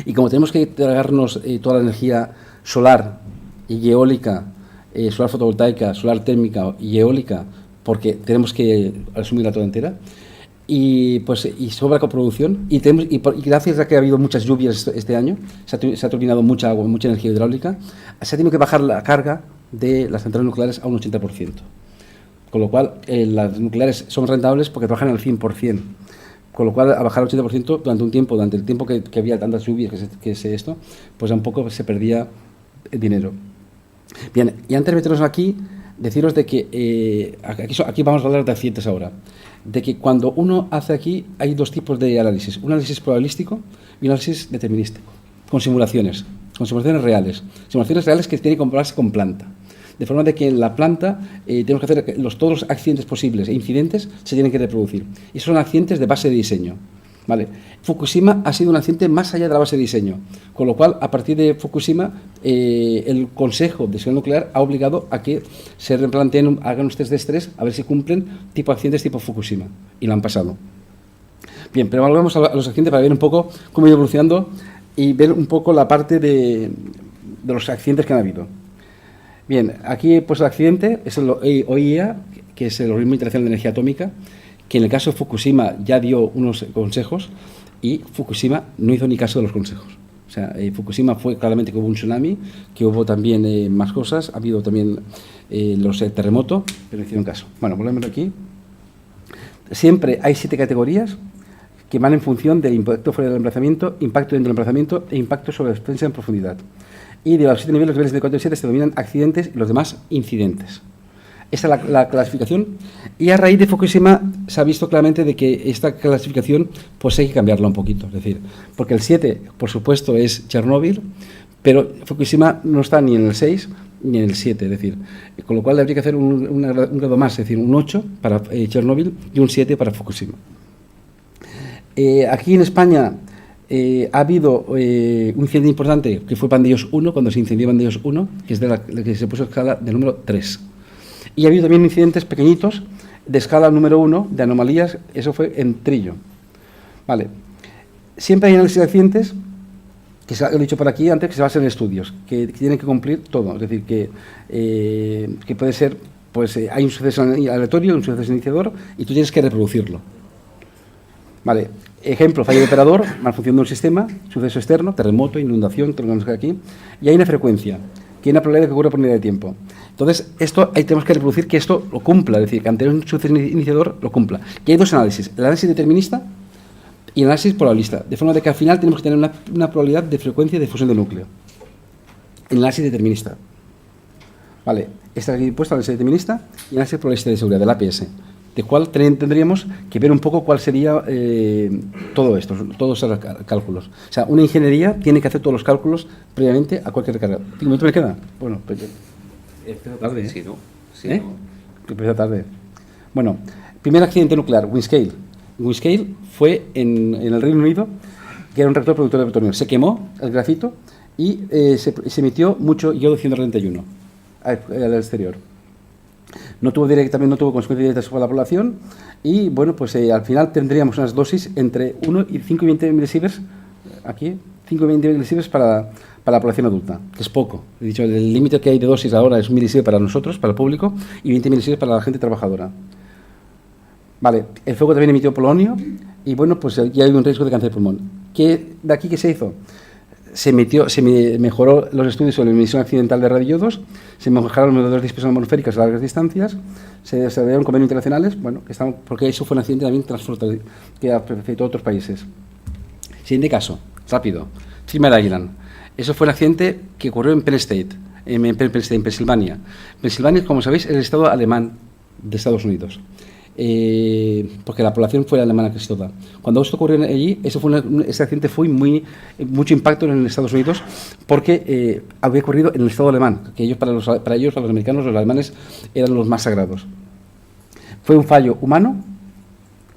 y como tenemos que tragarnos toda la energía solar y eólica, solar fotovoltaica, solar térmica y eólica, porque tenemos que asumirla toda entera, y sobra coproducción, y gracias a que ha habido muchas lluvias este año, se ha turbinado mucha agua, mucha energía hidráulica, se ha tenido que bajar la carga de las centrales nucleares a un 80%. Con lo cual, las nucleares son rentables porque trabajan al 100%. Con lo cual, a bajar al 80% durante el tiempo que había tantas lluvias, pues un poco se perdía dinero. Bien, y antes de meternos aquí, deciros de que aquí vamos a hablar de accidentes ahora. De que cuando uno hace aquí, hay dos tipos de análisis: un análisis probabilístico y un análisis determinístico, con simulaciones reales. Simulaciones reales que tienen que comprobarse con planta. De forma de que en la planta tenemos que hacer que todos los accidentes posibles e incidentes se tienen que reproducir. Y son accidentes de base de diseño. ¿Vale? Fukushima ha sido un accidente más allá de la base de diseño, con lo cual, a partir de Fukushima, el Consejo de Seguridad Nuclear ha obligado a que se replanteen, hagan unos test de estrés, a ver si cumplen accidentes tipo Fukushima, y lo han pasado. Bien, pero volvemos a los accidentes para ver un poco cómo ha ido evolucionando y ver un poco la parte de los accidentes que han habido. Bien, aquí pues el accidente es el OIEA, que es el Organismo Internacional de Energía Atómica, que en el caso de Fukushima ya dio unos consejos y Fukushima no hizo ni caso de los consejos. O sea, Fukushima fue claramente que hubo un tsunami, que hubo también más cosas, ha habido también los terremotos, pero no hicieron caso. Bueno, volvemos aquí. Siempre hay 7 categorías que van en función del impacto fuera del emplazamiento, impacto dentro del emplazamiento e impacto sobre la defensa en profundidad. Y de los 7 niveles, los niveles de 4 y 7 se denominan accidentes y los demás incidentes. Esta es la clasificación, y a raíz de Fukushima se ha visto claramente de que esta clasificación pues hay que cambiarla un poquito, es decir, porque el 7 por supuesto es Chernóbil, pero Fukushima no está ni en el 6 ni en el 7, es decir, con lo cual habría que hacer un grado más, es decir, un 8 para Chernóbil y un 7 para Fukushima. Aquí en España ha habido un incidente importante que fue Vandellós 1, cuando se incendió Vandellós 1, que es de la que se puso escala del número 3. Y ha habido también incidentes pequeñitos de escala número 1, de anomalías, eso fue en Trillo. Vale. Siempre hay análisis de accidentes, que se lo he dicho por aquí antes, que se basan en estudios, que tienen que cumplir todo. Es decir, que puede ser, pues hay un suceso aleatorio, un suceso iniciador, y tú tienes que reproducirlo. Vale. Ejemplo, fallo de operador, malfunción de un sistema, suceso externo, terremoto, inundación, todo lo que aquí, y hay una frecuencia, que hay una probabilidad de que ocurra por unidad de tiempo. Entonces, esto ahí tenemos que reproducir que esto lo cumpla, es decir, que ante un suceso iniciador lo cumpla. Y hay dos análisis, el análisis determinista y el análisis probabilista, de forma de que al final tenemos que tener una probabilidad de frecuencia de fusión de núcleo. El análisis determinista. Vale, está aquí puesto el análisis determinista y el análisis probabilista de seguridad, del APS, de cual tendríamos que ver un poco cuál sería todo esto, todos esos cálculos. O sea, una ingeniería tiene que hacer todos los cálculos previamente a cualquier recarga. ¿5 minutos me queda? Bueno, pues empieza tarde, ¿eh? Sí, ¿no? Sí, ¿Eh? ¿no? Empieza tarde. Bueno, primer accidente nuclear, Windscale. Windscale fue en el Reino Unido, que era un reactor productor de plutonio. Se quemó el grafito y se emitió mucho iodo 131 al exterior. No tuvo consecuencias directas sobre la población y, bueno, pues al final tendríamos unas dosis entre 1 y 5 y 20 milisieverts, aquí, 5 y 20 milisieverts para la población adulta, que es poco. He dicho, el límite que hay de dosis ahora es 1 milisievert para nosotros, para el público, y 20 milisieverts para la gente trabajadora. Vale, el fuego también emitió polonio y, bueno, pues ya hay un riesgo de cáncer de pulmón. ¿De aquí qué se hizo? Se mejoró los estudios sobre la emisión accidental de radioiodos, se mejoraron los medidores de dispersión atmosféricas a largas distancias, se desarrollaron convenios internacionales, bueno, porque eso fue un accidente también transfronterizo que afectó a otros países. Siguiente caso, rápido, Three Mile Island. Eso fue un accidente que ocurrió en Penn State, en Pensilvania. Pensilvania, como sabéis, es el estado alemán de Estados Unidos. porque la población fue alemana casi toda. Cuando esto ocurrió allí, ese accidente fue mucho impacto en Estados Unidos, porque había ocurrido en el Estado alemán, que ellos, para los americanos, los alemanes, eran los más sagrados. Fue un fallo humano,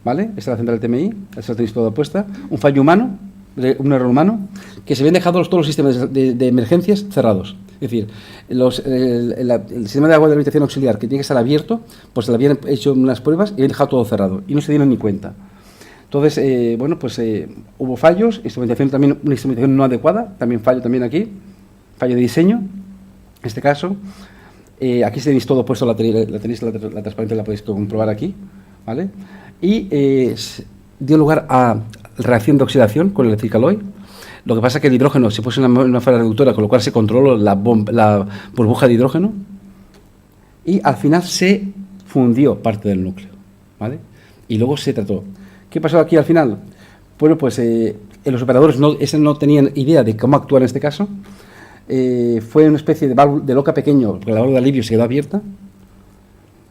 ¿vale? Esta es la central del TMI, esa la tenéis toda puesta. Un fallo humano, un error humano, que se habían dejado todos los sistemas de emergencias cerrados. Es decir, el sistema de agua de alimentación auxiliar, que tiene que estar abierto, pues le habían hecho unas pruebas y habían dejado todo cerrado y no se dieron ni cuenta. Entonces, hubo fallos, instrumentación también, una instrumentación no adecuada, también fallo también aquí, fallo de diseño, en este caso. Aquí tenéis todo puesto, la transparencia la podéis comprobar aquí, ¿vale? Y dio lugar a reacción de oxidación con el etilcaloy. Lo que pasa es que el hidrógeno se puso en una fase reductora, con lo cual se controló la burbuja de hidrógeno y al final se fundió parte del núcleo, ¿vale? Y luego se trató. ¿Qué pasó aquí al final? Bueno, pues los operadores no tenían idea de cómo actuar en este caso. Fue una especie de loca pequeño, porque la válvula de alivio se quedó abierta,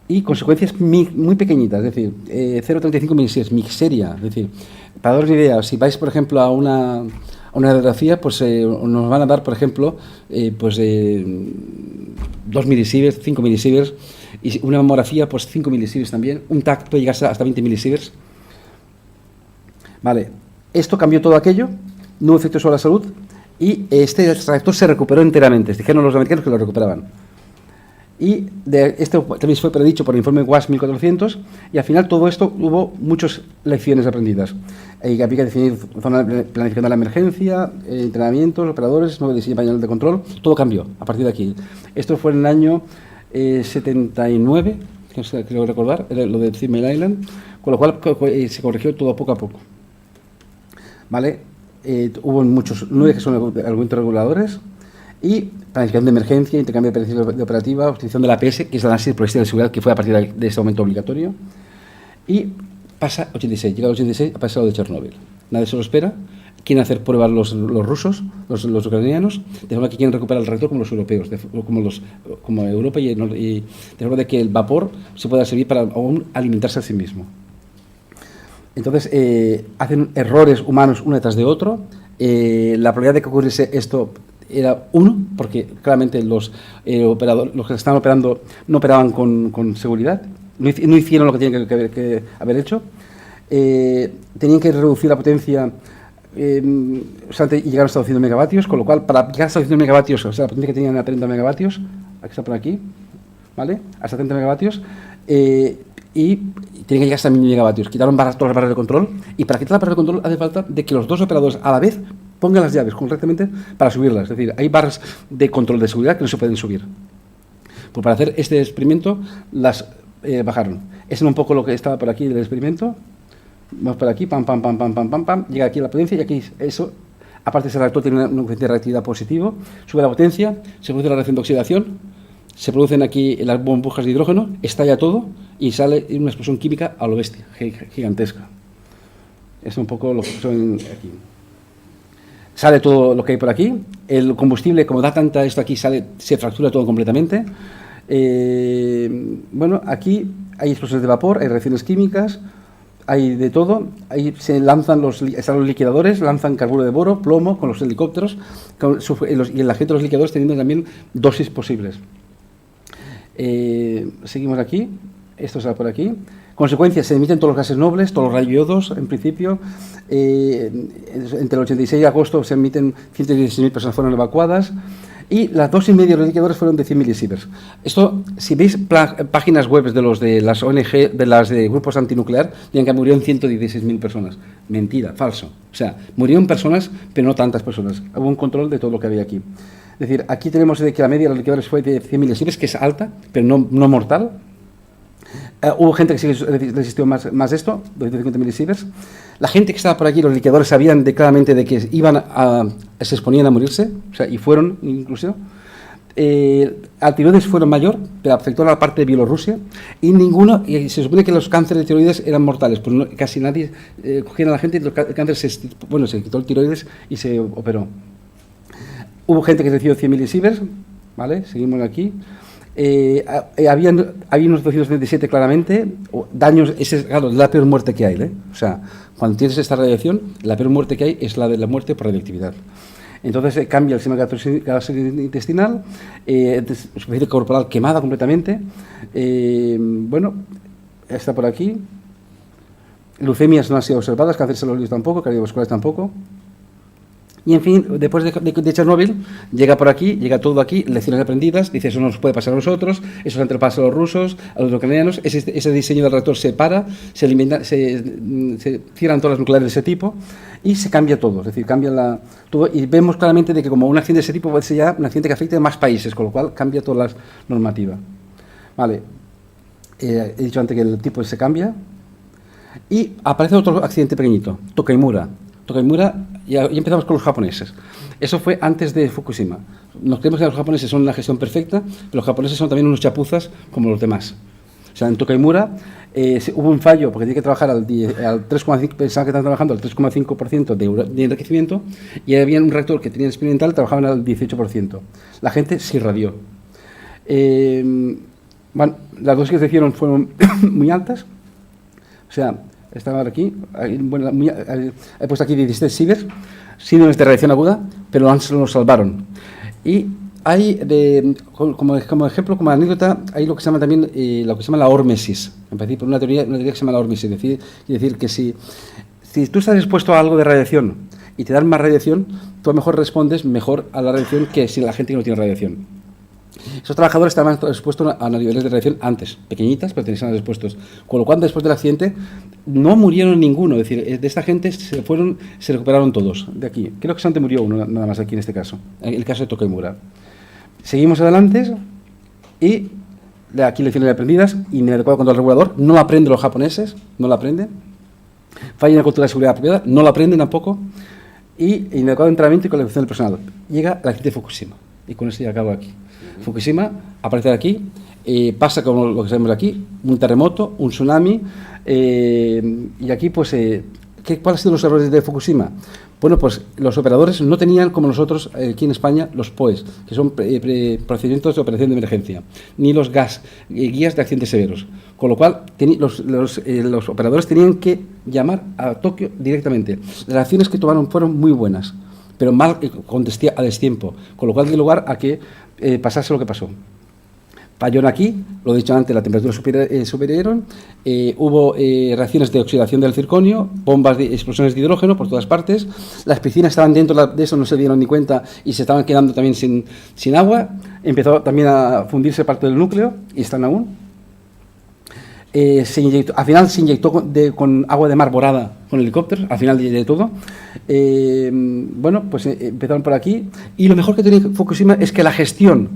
y consecuencias muy pequeñitas, es decir, 0,35 milisieverts, mixeria. Es decir, para daros una idea, si vais, por ejemplo, a una radiografía, pues nos van a dar, por ejemplo, 2 milisieverts, 5 milisieverts, y una mamografía, pues 5 milisieverts también. Un TAC puede llegar hasta 20 milisieverts. Vale, esto cambió todo aquello, no hubo efecto sobre la salud, y este reactor se recuperó enteramente. Dijeron los americanos que lo recuperaban. Y esto también fue predicho por el informe WASP 1400, y al final todo esto hubo muchas lecciones aprendidas. Había que definir zona de planificación de la emergencia, entrenamientos, operadores, nuevo diseño pañal de control, todo cambió a partir de aquí. Esto fue en el año 79, creo recordar, era lo de Three Mile Island, con lo cual se corrigió todo poco a poco. ¿Vale? Hubo 9 que son argumentos reguladores, y planificación de emergencia, intercambio de operaciones de operativa, utilización de la APS, que es la análisis de seguridad, que fue a partir de ese momento obligatorio. Y pasa 86, llega el 86, ha pasado de Chernóbil. Nadie se lo espera. Quieren hacer pruebas los rusos, los ucranianos, de forma que quieren recuperar el reactor como los europeos, como Europa, y de forma de que el vapor se pueda servir para aún alimentarse a sí mismo. Entonces, hacen errores humanos uno detrás de otro. La probabilidad de que ocurriese esto era 1, porque claramente los que estaban operando no operaban con seguridad, no hicieron lo que tenían que haber hecho. Tenían que reducir la potencia y llegaron hasta 200 megavatios, con lo cual, para llegar hasta 200 megavatios, o sea, la potencia que tenían era 30 megavatios, aquí está por aquí, ¿vale? Hasta 30 megavatios, y tienen que llegar hasta 1000 megavatios. Quitaron todas las barras de control, y para quitar las barras de control hace falta de que los dos operadores a la vez pongan las llaves correctamente para subirlas. Es decir, hay barras de control de seguridad que no se pueden subir. Pues para hacer este experimento las bajaron. Ese es un poco lo que estaba por aquí del experimento. Vamos por aquí, pam, pam, pam, pam, pam, pam, pam. Llega aquí la potencia y aquí eso. Aparte, ese reactor tiene un coeficiente de reactividad positivo. Sube la potencia, se produce la reacción de oxidación, se producen aquí las burbujas de hidrógeno, estalla todo y sale una explosión química a lo bestia, gigantesca. Es un poco lo que son aquí. Sale todo lo que hay por aquí. El combustible, como da tanta esto aquí, se fractura todo completamente. Bueno, aquí hay explosiones de vapor, hay reacciones químicas, hay de todo. Ahí se lanzan están los liquidadores, lanzan carburo de boro, plomo con los helicópteros, y el agente de los liquidadores teniendo también dosis posibles. Seguimos aquí. Esto está por aquí. Consecuencias, se emiten todos los gases nobles, todos los radioiodos, en principio. Entre el 86 y agosto se emiten 116.000 personas fueron evacuadas, y las dosis media de los liquidadores fueron de 100 milisieverts. Esto, si veis páginas web de las ONG, de las de grupos antinuclear, dirán que murieron 116.000 personas. Mentira, falso. O sea, murieron personas, pero no tantas personas. Hubo un control de todo lo que había aquí. Es decir, aquí tenemos que la media de los liquidadores fue de 100 milisieverts, que es alta, pero no mortal. Hubo gente que sí resistió más esto, 250 milisieverts. La gente que estaba por aquí, los liquidadores, sabían claramente de que se exponían a morirse, o sea, y fueron incluso. Al tiroides fueron mayor, pero afectó a la parte de Bielorrusia, y se supone que los cánceres de tiroides eran mortales, pues casi nadie cogían a la gente, y el cáncer se quitó el tiroides y se operó. Hubo gente que recibió 100 milisieverts, ¿vale? Seguimos aquí. Había unos 237 claramente, daños, claro, es la peor muerte que hay, ¿eh? O sea, cuando tienes esta radiación, la peor muerte que hay es la de la muerte por radioactividad. Entonces cambia el sistema gastrointestinal, superficie corporal quemada completamente, bueno, está por aquí, leucemias no han sido observadas, cáncer celular tampoco, cardiovasculares tampoco. Y en fin, después de Chernóbil, llega por aquí, llega todo aquí, lecciones aprendidas, dice, eso no nos puede pasar a nosotros, eso se pasa a los rusos, a los ucranianos, ese diseño del reactor se para, se cierran todas las nucleares de ese tipo y se cambia todo, es decir, cambia todo, y vemos claramente de que como un accidente de ese tipo puede ser ya un accidente que afecte a más países, con lo cual cambia toda la normativa. Vale, he dicho antes que el tipo se cambia y aparece otro accidente pequeñito, Tokaimura. Y empezamos con los japoneses. Eso fue antes de Fukushima. Nos creemos que los japoneses son una gestión perfecta, pero los japoneses son también unos chapuzas como los demás. O sea, en Tokaimura hubo un fallo porque tiene que trabajar al 3,5%, pensaban que estaban trabajando al 3,5% de enriquecimiento, y había un reactor que tenía experimental, trabajaban al 18%. La gente se irradió. Bueno, las dosis que se hicieron fueron muy altas. O sea, estaba aquí, bueno, he puesto aquí 17 sieverts, síndromes de radiación aguda, pero los salvaron. Y hay, como ejemplo, como anécdota, hay lo que se llama también lo que se llama la hormesis. Empecé por una teoría que se llama la hormesis, es decir que si tú estás expuesto a algo de radiación y te dan más radiación, tú a lo mejor respondes mejor a la radiación que si la gente que no tiene radiación. Esos trabajadores estaban expuestos a niveles de radiación antes, pequeñitas, pero estaban expuestos. Con lo cual, después del accidente, no murieron ninguno. Es decir, de esta gente se recuperaron todos. De aquí. Creo que solamente murió uno, nada más aquí en este caso. En el caso de Tokaimura. Seguimos adelante y aquí lecciones aprendidas. Inadecuado control regulador. No lo aprenden los japoneses. No lo aprenden. Falla en la cultura de seguridad apropiada. No lo aprenden tampoco. Y inadecuado entrenamiento y colección del personal. Llega el accidente de Fukushima. Y con eso ya acabo aquí. Fukushima aparece aquí, pasa como lo que sabemos aquí, un terremoto, un tsunami, y aquí pues, ¿cuáles han sido los errores de Fukushima? Bueno, pues los operadores no tenían, como nosotros aquí en España, los POEs, que son procedimientos de operación de emergencia, ni los guías de accidentes severos, con lo cual los operadores tenían que llamar a Tokio directamente. Las acciones que tomaron fueron muy buenas, pero mal a destiempo, con lo cual dio lugar a que pasase lo que pasó. Falló aquí, lo he dicho antes, la temperatura superaron, hubo reacciones de oxidación del circonio, bombas de explosiones de hidrógeno por todas partes, las piscinas estaban dentro de eso, no se dieron ni cuenta y se estaban quedando también sin agua, empezó también a fundirse parte del núcleo y están aún. Al final se inyectó con agua de mar borada con helicópteros, al final de todo. Bueno, pues empezaron por aquí. Y lo mejor que tenía Fukushima es que la gestión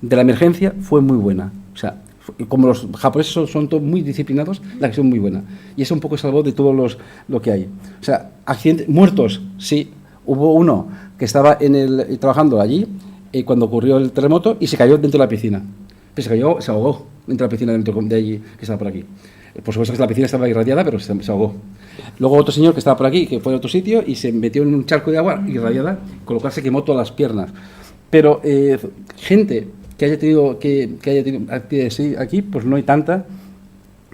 de la emergencia fue muy buena. O sea, como los japoneses son todos muy disciplinados, la gestión muy buena. Y eso un poco salvó de todo lo que hay. O sea, accidentes, muertos, sí. Hubo uno que estaba trabajando allí cuando ocurrió el terremoto y se cayó dentro de la piscina. Se ahogó dentro de la piscina de allí, que estaba por aquí. Por supuesto que la piscina estaba irradiada, pero se ahogó. Luego otro señor que estaba por aquí, que fue a otro sitio, y se metió en un charco de agua irradiada, con lo cual se quemó todas las piernas. Pero gente que haya tenido aquí, pues no hay tanta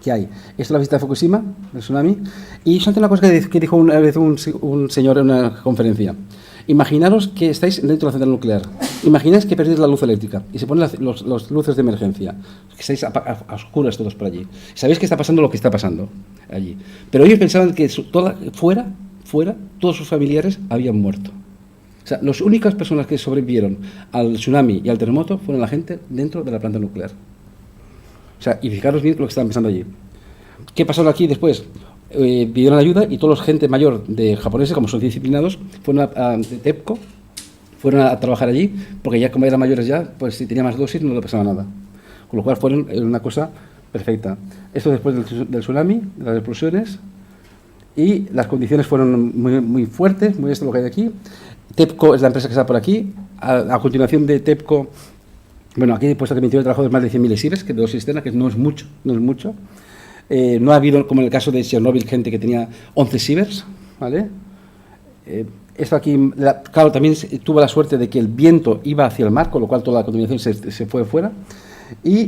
que hay. Esto es la visita de Fukushima, el tsunami. Y solamente una cosa que dijo una vez un señor en una conferencia. Imaginaros que estáis dentro de la central nuclear. Imagináis que perdéis la luz eléctrica y se ponen los luces de emergencia. Que estáis a oscuras todos por allí. Sabéis que está pasando lo que está pasando allí. Pero ellos pensaban que fuera, todos sus familiares habían muerto. O sea, las únicas personas que sobrevivieron al tsunami y al terremoto fueron la gente dentro de la planta nuclear. O sea, y fijaros bien lo que estaban pensando allí. ¿Qué pasó aquí después? Pidieron ayuda y toda la gente mayor de japoneses, como son disciplinados, fueron de TEPCO, fueron a trabajar allí, porque ya como eran mayores ya, pues si tenía más dosis no le pasaba nada. Con lo cual fueron una cosa perfecta. Esto después del tsunami, de las explosiones, y las condiciones fueron muy, muy fuertes, muy esto lo que hay aquí. TEPCO es la empresa que está por aquí. A continuación de TEPCO, bueno, aquí he puesto que emitió el trabajo de más de 100.000 sieverts, que de dos cisternas, que no es mucho. No ha habido, como en el caso de Chernóbil, gente que tenía 11 sieverts, ¿vale? Esto aquí, claro, también tuvo la suerte de que el viento iba hacia el mar, con lo cual toda la contaminación se fue fuera. Y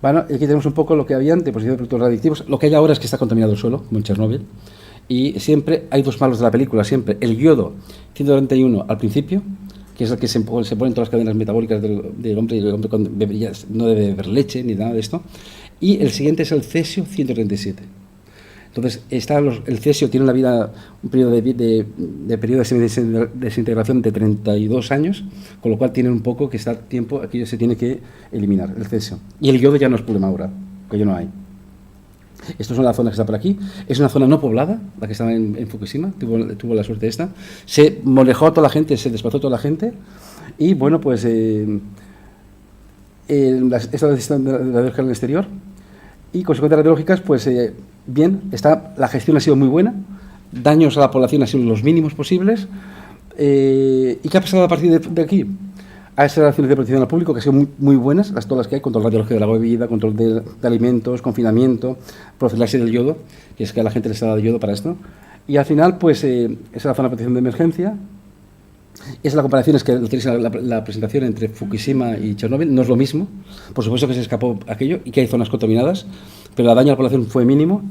bueno, aquí tenemos un poco lo que habían de posición de productos radiactivos. Lo que hay ahora es que está contaminado el suelo, como en Chernóbil. Y siempre hay dos malos de la película, siempre. El yodo 131 al principio, que es el que se pone en todas las cadenas metabólicas del hombre, y el hombre no debe beber leche ni nada de esto. Y el siguiente es el cesio 137. Entonces, el cesio tiene un periodo de desintegración de 32 años, con lo cual tiene un poco que está tiempo, aquí se tiene que eliminar el cesio. Y el yodo ya no es problema ahora, que ya no hay. Esto es una zona que está por aquí, es una zona no poblada, la que estaba en Fukushima, tuvo la suerte esta. Se molejó toda la gente, se desplazó toda la gente, y bueno, pues esta es la radiología en el exterior, y consecuencias radiológicas, pues bien, la gestión ha sido muy buena, daños a la población han sido los mínimos posibles, ¿y qué ha pasado a partir de aquí? A esas relaciones de protección al público que han sido muy, muy buenas, todas las que hay, control radiológico de la agua de vida, control de alimentos, confinamiento, profilaxis del yodo, que es que a la gente le está dando yodo para esto, y al final, pues, esa es la zona de protección de emergencia. Es la comparación, es que la presentación entre Fukushima y Chernóbil no es lo mismo, por supuesto que se escapó aquello y que hay zonas contaminadas, pero el daño a la población fue mínimo.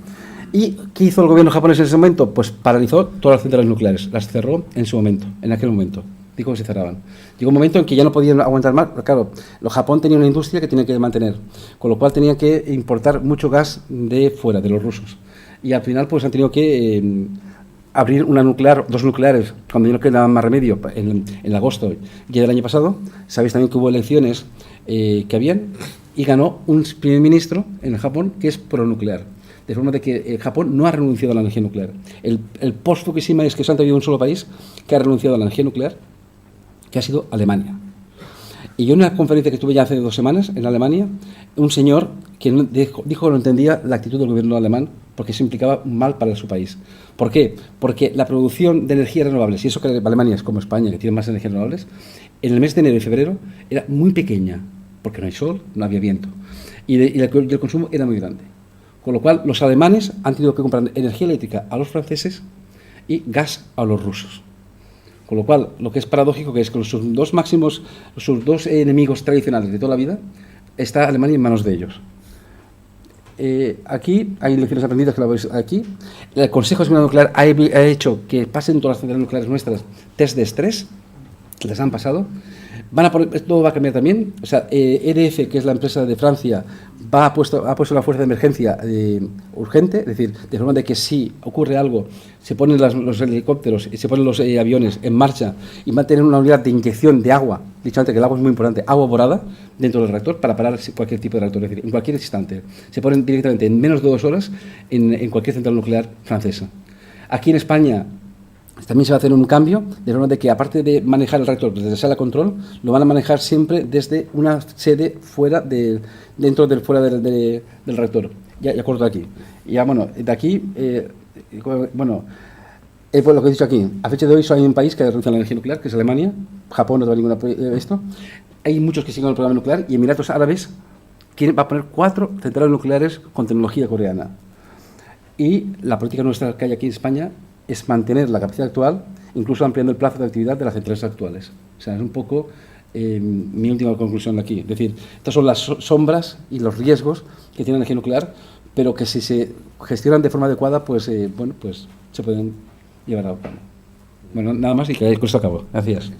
¿Y qué hizo el gobierno japonés en ese momento? Pues paralizó todas las centrales nucleares, las cerró en su momento, en aquel momento, dijo que se cerraban. Llegó un momento en que ya no podían aguantar más, claro, Japón tenía una industria que tenía que mantener, con lo cual tenía que importar mucho gas de fuera, de los rusos, y al final pues han tenido que abrir dos nucleares, cuando ya no quedaba más remedio, en agosto y del año pasado. Sabéis también que hubo elecciones que habían, y ganó un primer ministro en Japón que es pronuclear. De forma de que Japón no ha renunciado a la energía nuclear. El post-Fukushima es que solamente ha habido un solo país que ha renunciado a la energía nuclear, que ha sido Alemania. Y yo en una conferencia que estuve ya hace 2 semanas en Alemania, un señor que dijo que no entendía la actitud del gobierno alemán porque eso implicaba mal para su país. ¿Por qué? Porque la producción de energías renovables, y eso que Alemania es como España, que tiene más energías renovables, en el mes de enero y febrero era muy pequeña, porque no hay sol, no había viento, y el consumo era muy grande. Con lo cual, los alemanes han tenido que comprar energía eléctrica a los franceses y gas a los rusos. Con lo cual, lo que es paradójico que es que sus dos enemigos tradicionales de toda la vida, está Alemania en manos de ellos. Aquí hay lecciones aprendidas que la veis aquí. El Consejo de Seguridad Nuclear ha hecho que pasen todas las centrales nucleares nuestras test de estrés, que les han pasado. Todo va a cambiar también. O sea, EDF, que es la empresa de Francia, ha puesto la fuerza de emergencia urgente, es decir, de forma de que si ocurre algo, se ponen los helicópteros y se ponen los aviones en marcha y van a tener una unidad de inyección de agua, dicho antes que el agua es muy importante, agua borada dentro del reactor para parar cualquier tipo de reactor, es decir, en cualquier instante. Se ponen directamente en menos de 2 horas en cualquier central nuclear francesa. Aquí en España también se va a hacer un cambio, de forma de que aparte de manejar el reactor desde sala de control, lo van a manejar siempre desde una sede fuera del reactor. Ya corto aquí. Ya bueno, de aquí, lo que he dicho aquí, a fecha de hoy solo hay un país que ha renunciado a la energía nuclear, que es Alemania. Japón no da ninguna esto. Hay muchos que siguen el programa nuclear, y Emiratos Árabes va a poner 4 centrales nucleares con tecnología coreana. Y la política nuestra que hay aquí en España es mantener la capacidad actual, incluso ampliando el plazo de actividad de las centrales actuales. O sea, es un poco mi última conclusión aquí. Es decir, estas son las sombras y los riesgos que tiene la energía nuclear, pero que si se gestionan de forma adecuada, pues se pueden llevar a cabo. Bueno, nada más y que con esto acabo. Gracias.